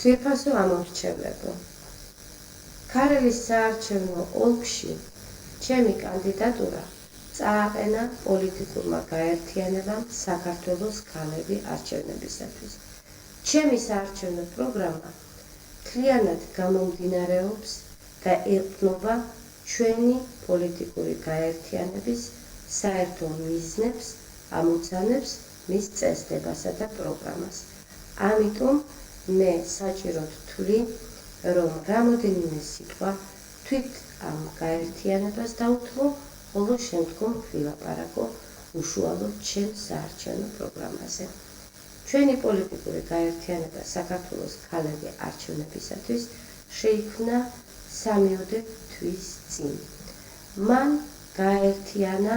ძვირფასო ამორჩევლებო. ქარელის საარჩევნო ოლქში ჩემი კანდიდატურა წააყენა პოლიტიკურმა გაერთიანებამ საქართველოს ქალები არჩევნებისათვის. ჩემი საარჩევნო პროგრამა მთლიანად გამომდინარეობს და ეყრდნობა ჩვენი პოლიტიკური გაერთიანების საერთო მიზნებს, ამოცანებს, მის წესდებასა და პროგრამას. ამიტომ მე საჭიროდ ვთვლი, რომ რამოდენიმე სიტყვა თვით ამ გაერთიანებას დავუთმო, ხოლო შემდგომ ვილაპარაკო უშუალოდ ჩემ საარჩევნო პროგრამაზე. ჩვენი პოლიტიკური გაერთიანება საქართველოს ქალები არჩევნებისათვის შეიქმნა 3 თვის წინ. მან გაერთიანა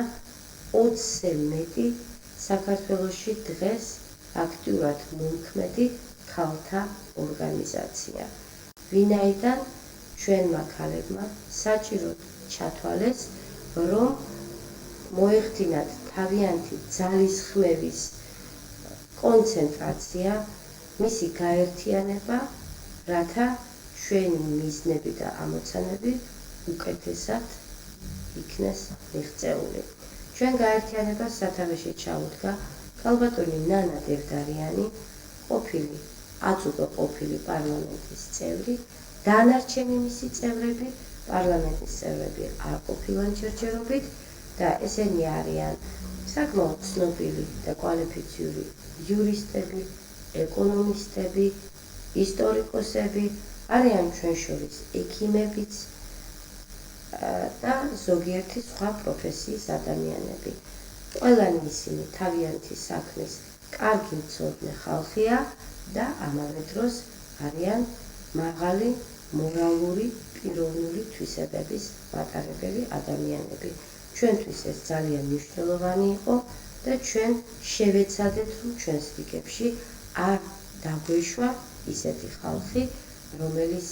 20-ზე მეტი საქართველოში დღეს აქტიურად მომქმედი ქალთა ორგანიზაცია, ვინაიდან ჩვენმა ქალებმა საჭიროდ ჩათვალეს, რომ მოეხდინათ თავიანთი ძალისხმევის კონცენტრაცია, მისი გაერთიანება, რათა ჩვენი მიზნები და ამოცანები უკეთესად იქნეს მიღწეული. ჩვენ გაერთიანებას სათავეში ჩაუდგა ქალბატონი ნანა დევდარიანი, აწუღო-ყოფილი პარლამენტის წევრი, დანარჩენი მისი წევრები, პარლამენტის წევრები არ ყოფილან ჯერჯერობით და ესენი არიან საკმაოდ ცნობილი და კვალიფიციური იურისტები, ეკონომისტები, ისტორიკოსები, არიან ჩვენ შორის ექიმებიც და ზოგიერთი სხვა პროფესიის ადამიანები. ყველანი ისინი თავიანთი საქმის კარგი მცოდნე ხალხია და ამავე დროს არიან მაღალი მორალური პიროვნული თვისებების მატარებელი ადამიანები. ჩვენთვის ეს ძალიან მნიშვნელოვანი იყო და ჩვენ შევეცადეთ, რომ ჩვენს რიგებში არ დაგვეშვა ისეთი ხალხი, რომელიც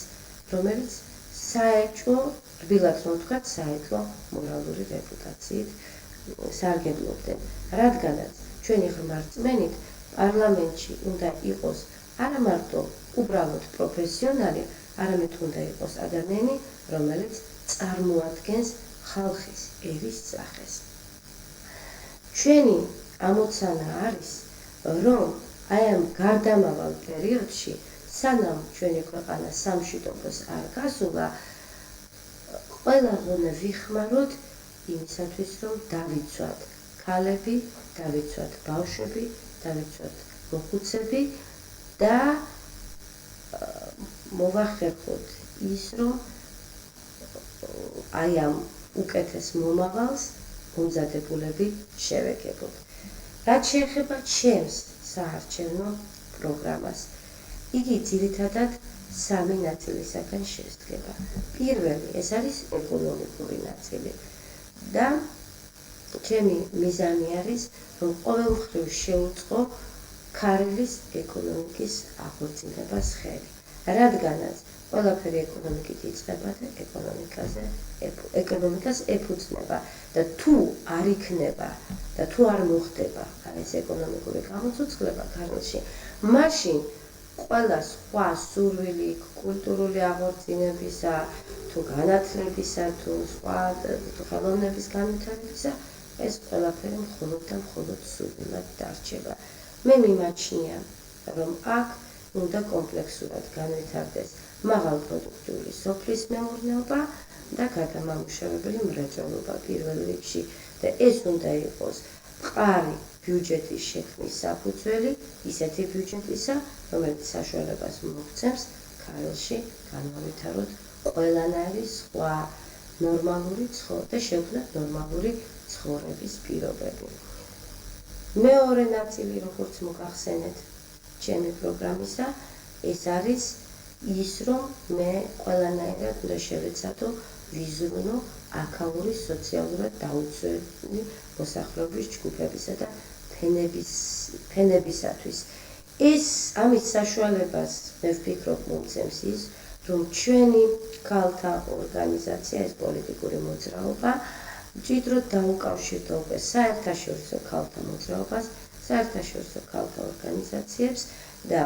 საეჭვო, რბილად რომ ვთქვათ, საეჭვო მორალური რეპუტაციით სარგებლობდნენ. რადგანაც ჩვენი ღრმა რწმენით პარლამენტში უნდა იყოს არა მარტო უბრალოდ პროფესიონალი, არამედ უნდა იყოს ადამიანი, რომელიც წარმოადგენს ხალხის ერის სახეს. ჩვენი ამოცანა არის, რომ აი ამ გარდამავალ პერიოდში, სანამ ჩვენი ქვეყანა სამშვიდობოს არ გასულა, ყველა ღონე ვიხმაროთ იმისათვის, რომ დავიცვათ ქალები, დავიცვათ ბავშვები, დავიცვათ მოხუცები და მოვახერხოთ ის, რომ აი ამ უკეთეს მომავალს მომზადებულები შევეგებოთ. რაც შეეხება ჩემს საარჩევნო პროგრამას, იგი ძირითადად 3 ნაწილისაგან შედგება. პირველი, ეს არის ეკონომიკური ნაწილი და ჩემი მიზანი არის, რომ ყოველმხრივ შევუწყო ქარელის ეკონომიკის აღორძინებას ხელი. რადგანაც ყველაფერი ეკონომიკით იწყება და ეკონომიკას ეფუძნება და თუ არ იქნება და თუ არ მოხდება ეს ეკონომიკური გამოცოცხლება ქართლში, მაშინ ყველა სხვა სურვილი კულტურული აღორძინებისა, თუ განათლებისა, თუ სხვა ხელოვნების განვითარებისა, ეს ყველაფერი მხოლოდ და მხოლოდ სურვილად დარჩება. მე მიმაჩნია, რომ აქ უნდა კომპლექსურად განვითარდეს მაღალპროდუქტიული სოფლის მეურნეობა და გადამამუშავებელი მრეწველობა პირველ რიგში და ეს უნდა იყოს მყარი ბიუჯეტის შექმნის საფუძველი, ისეთი ბიუჯეტისა, რომელიც საშუალებას მოგცემს ქართლში განავითაროთ ყველანაირი სხვა ნორმალური და შეუქმნათ ნორმალური ცხოვრების პირობები. მეორე ნაწილი, როგორც მოგახსენეთ ჩემი პროგრამისა, ეს არის ის, რომ მე ყველანაირად უნდა შევეცადო ვიზრუნო აქაური სოციალურად დაუცველი მოსახლეობის ჯგუფებისა და ფენებისათვის. ეს ამის საშუალებას მე ვფიქრობ მომცემს ის, რომ ჩვენი ქალთა ორგანიზაცია, ეს პოლიტიკური მოძრაობა, მჭიდროდ დაუკავშირდა უკვე საერთაშორისო ქალთა მოძრაობას, საერთაშორისო ქალთა ორგანიზაციებს და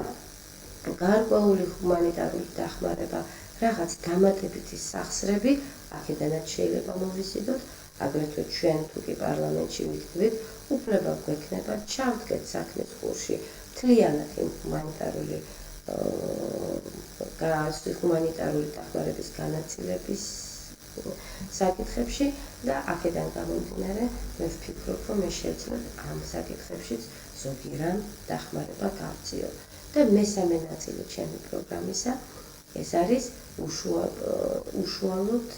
გარკვეული ჰუმანიტარული დახმარება, რაღაც დამატებითი სახსრები, აქედანაც შეიძლება მოვიზიდოთ, აგრეთვე ჩვენ თუ კი პარლამენტში ვიდგებით, უფლება გვექნება ჩავდგეთ საქმის კურსში მთლიანად იმ ჰუმანიტარული დახმარების განაწილების საკითხებში და აქედან გამომდინარე მე ვფიქრობ, რომ ეს შეეძლოთ ამ საკითხებშიც ზოგი რამ დახმარება გავწიოთ. და მესამე ნაწილი ჩემი პროგრამისა ეს არის უშუალოდ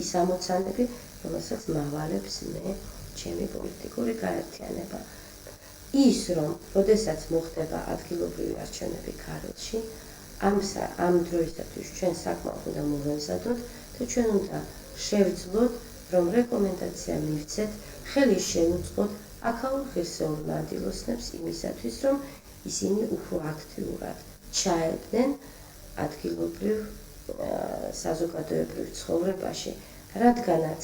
ის ამოცანები, რომელსაც მავალებს მე ჩემი პოლიტიკური გაერთიანება. ის რომ, როდესაც მოხდება ადგილობრივი არჩევნები ქართლში, ამ დროისათვის ჩვენ საკმაოდ უნდა მოვემზადოთ და ჩვენ უნდა შევძლოთ, რომ რეკომენდაცია მივცეთ, ხელი შეუწყოთ აქაურ ღირსეულ მანდილოსნებს იმისათვის, რომ ისინი უფრო აქტიურად ჩაებდნენ ადგილობრივ საზოგადოებრივ ცხოვრებაში, რადგანაც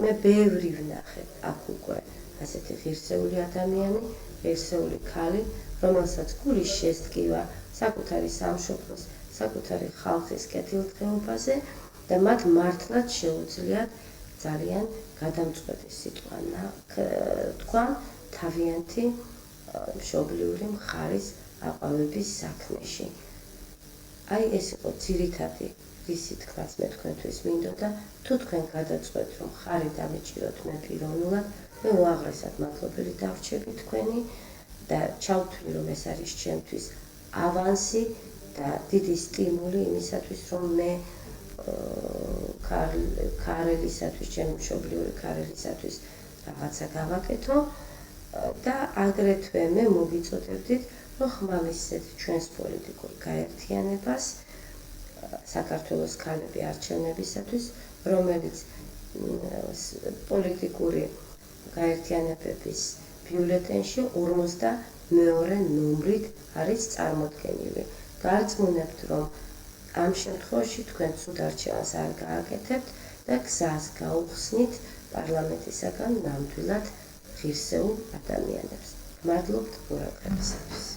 მე ბევრი ვნახე აქ უკვე ასეთი ღირსეული ადამიანი, ღირსეული ქალი, რომელსაც გულის შესტკივა საკუთარი სამშობლოს, საკუთარი ხალხის კეთილდღეობაზე და მათ მართლაც შეუძლიათ ძალიან გადამწყვეტი სიტყვა თქვა თავიანთი მშობლიური მხარის აყვავების საქმეში. აი ეს იყო ძირითადი რისი თქმაც მე თქვენთვის მინდოდა, თუ თქვენ გადაწყვეტთ, რომ მხარი დამიჭიროთ მე პიროვნულად, მე უაღრესად მადლობელი დავრჩები თქვენი და ჩავთვლი, რომ ეს არის ჩემთვის ავანსი და დიდი სტიმული იმისათვის, რომ მე ქარელისათვის, ჩემი მშობლიური ქარელისათვის რაღაცა გავაკეთო და აგრეთვე მე მოგიწოდებდით, რომ ხმამისცეთ ჩვენს პოლიტიკურ გაერთიანებას საქართველოს ქალები არჩევნებისათვის, რომელიც პოლიტიკური გაერთიანებების ბიულეტენში 42 ნომრით არის წარმოდგენილი. გარწმუნებთ, რომ ამ შემთხვევაში თქვენ ცუდ არჩევანს არ გააკეთებთ და გზას გაუხსნით პარლამენტისაგან ნამდვილად ღირსეულ ადამიანებს. მადლობთ ყურადღებისათვის.